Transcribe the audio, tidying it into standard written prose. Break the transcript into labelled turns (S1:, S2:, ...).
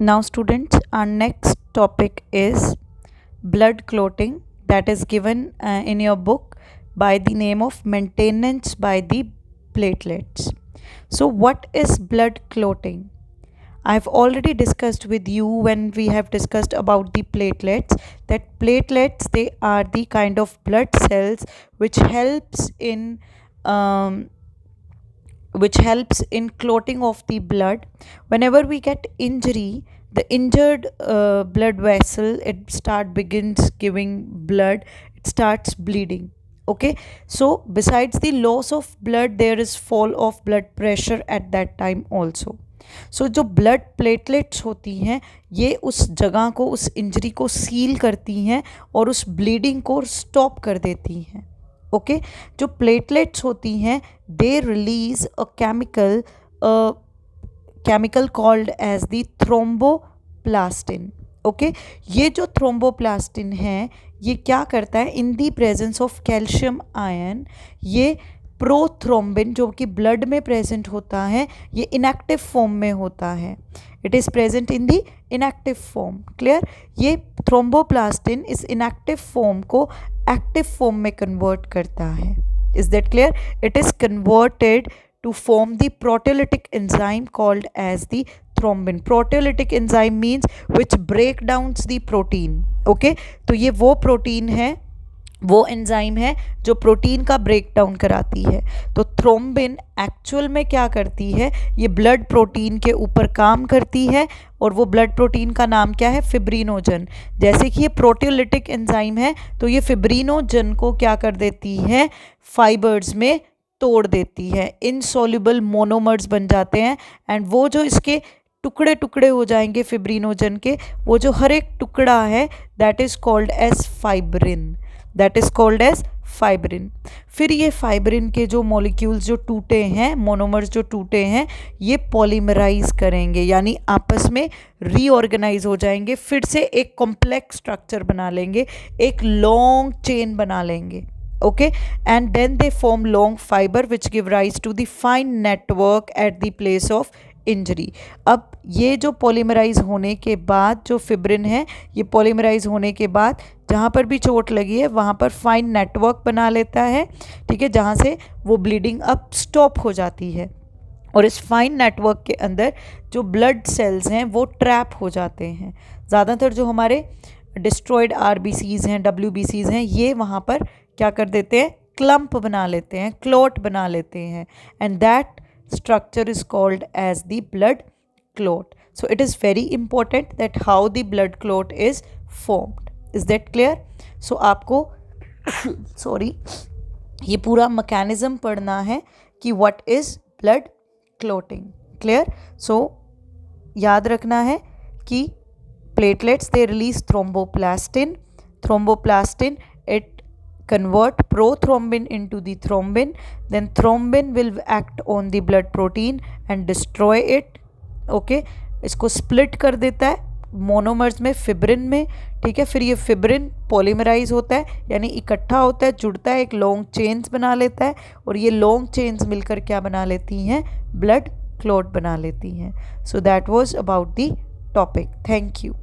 S1: Now, students, our next topic is blood clotting, that is given in your book by the name of maintenance by the platelets. So, what is blood clotting? I've already discussed with you when we have discussed about the platelets that platelets, they are the kind of blood cells which helps in um, clotting of the blood. Whenever we get injury, the injured blood vessel, it begins giving blood, it starts bleeding. Okay, so besides the loss of blood, there is fall of blood pressure at that time also. सो जो blood platelets होती हैं, ये उस जगह को, उस injury को seal करती हैं और उस ब्लीडिंग को स्टॉप कर देती हैं. ओके, जो प्लेटलेट्स होती हैं, they release a chemical called as the thromboplastin. Okay, ये जो थ्रोम्बोप्लास्टिन है, ये क्या करता है, in the presence of calcium ion, ये प्रोथ्रोम्बिन जो कि ब्लड में प्रेजेंट होता है, ये इनएक्टिव फॉर्म में होता है. It is present in the inactive form. Clear? ये थ्रोम्बोप्लास्टिन इस इनएक्टिव फॉर्म को एक्टिव फॉर्म में कन्वर्ट करता है. Is that clear? It is converted to form the proteolytic enzyme called as the thrombin. Proteolytic enzyme means which break down the protein. Okay, तो ये वो protein है, वो एंजाइम है जो प्रोटीन का ब्रेक डाउन कराती है. तो थ्रोम्बिन एक्चुअल में क्या करती है, ये ब्लड प्रोटीन के ऊपर काम करती है, और वो ब्लड प्रोटीन का नाम क्या है, फिब्रिनोजन. जैसे कि ये प्रोटियोलिटिक एंजाइम है, तो ये फिब्रिनोजन को क्या कर देती है, फाइबर्स में तोड़ देती है, इनसॉल्युबल मोनोमर्स बन जाते हैं. एंड वो जो इसके टुकड़े टुकड़े हो जाएंगे फिब्रिनोजन के, वो जो हर एक टुकड़ा है, that is called as fibrin. That is called as fibrin. फिर ये फाइब्रिन के जो मॉलिक्यूल्स जो टूटे हैं, मोनोमर्स जो टूटे हैं, ये पॉलीमराइज करेंगे, यानी आपस में रीऑर्गेनाइज हो जाएंगे, फिर से एक कॉम्प्लेक्स स्ट्रक्चर बना लेंगे, एक लॉन्ग चेन बना लेंगे. Okay, and then they form long fibre which give rise to the fine network at the place of injury. अब ये जो पॉलीमराइज होने के बाद जो फिब्रिन है, ये पॉलीमराइज होने के बाद जहाँ पर भी चोट लगी है वहाँ पर फाइन नेटवर्क बना लेता है. ठीक है, जहाँ से वो ब्लीडिंग अब स्टॉप हो जाती है, और इस फाइन नेटवर्क के अंदर जो ब्लड सेल्स हैं वो ट्रैप हो जाते हैं. ज़्यादातर जो हमारे डिस्ट्रॉयड RBCs हैं, WBCs हैं, ये वहाँ पर क्या कर देते हैं, क्लम्प बना लेते हैं, क्लॉट बना लेते हैं, and that structure is called as the blood clot. So it is very important that how the blood clot is formed. Is that clear? So आपको sorry, ये पूरा mechanism पढ़ना है कि what is blood clotting. Clear? So याद रखना है कि platelets they release thromboplastin. Thromboplastin, it convert prothrombin into the thrombin, then thrombin will act on the blood protein and destroy it. Okay, इसको split कर देता है मोनोमर्स में, fibrin में. ठीक है, फिर ये फिब्रिन पॉलीमराइज होता है, यानी इकट्ठा होता है, जुड़ता है, एक लॉन्ग चेन्स बना लेता है, और ये लॉन्ग चेन्स मिलकर क्या बना लेती हैं, ब्लड क्लॉट बना लेती हैं. So that was about the topic. Thank you.